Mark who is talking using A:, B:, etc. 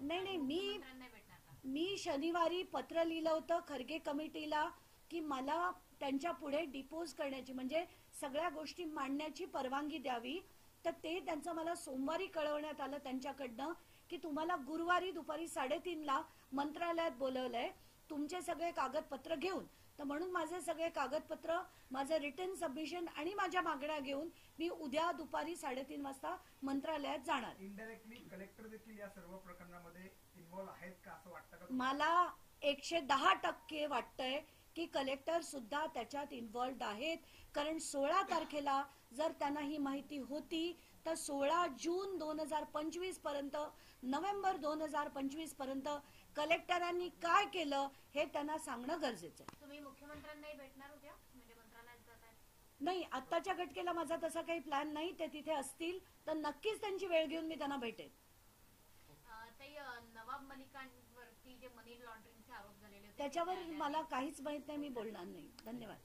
A: नाही, मी शनिवारी पत्र लिहिलं होतं खरगे कमिटीला की मला त्यांच्या पुढे डिपोज करण्याची म्हणजे सगळ्या गोष्टी मांडण्याची परवानगी द्यावी. तर ते त्यांचं मला सोमवारी कळवण्यात आलं त्यांच्याकडनं की तुम्हाला गुरुवारी दुपारी 3:30ला मंत्रालयात बोलवलंय तुमचे सगळे कागदपत्र घेऊन. तर म्हणून माझे सगळे कागदपत्र, माझं रिटर्न सबमिशन आणि माझ्या मागण्या घेऊन मी उद्या दुपारी 3:30 वाजता मंत्रालयात जाणार.
B: इनडायरेक्टली कलेक्टर देखील या सर्व प्रकरणामध्ये इन्व्हॉल्व आहेत का असं वाटतं का?
A: मला 110% वाटतंय की कलेक्टर सुद्धा त्याच्यात इन्व्हॉल्ड आहेत. कारण 16 तारखेला जर त्यांना ही माहिती होती तर 16 जून 2025 पर्यंत, नोव्हेंबर 2025 पर्यंत कलेक्टरांनी काय केलं हे त्यांना सांगणं गरजेचं आहे.
C: तुम्ही मुख्यमंत्र्यांनाही भेटणार उद्या म्हणजे मंत्रालयात जाताय?
A: नाही, आत्ताच्या घटकेला माझा तसा काही प्लॅन नाही. ते तिथे असतील तर नक्कीच त्यांची वेळ घेऊन मी त्यांना भेटेन.
C: नवाब मलिकांवरती जे मनी लॉन्ड्रिंगचे आरोप झालेले होते
A: त्याच्यावर मला काहीच माहित नाही, मी बोलणार नाही. धन्यवाद.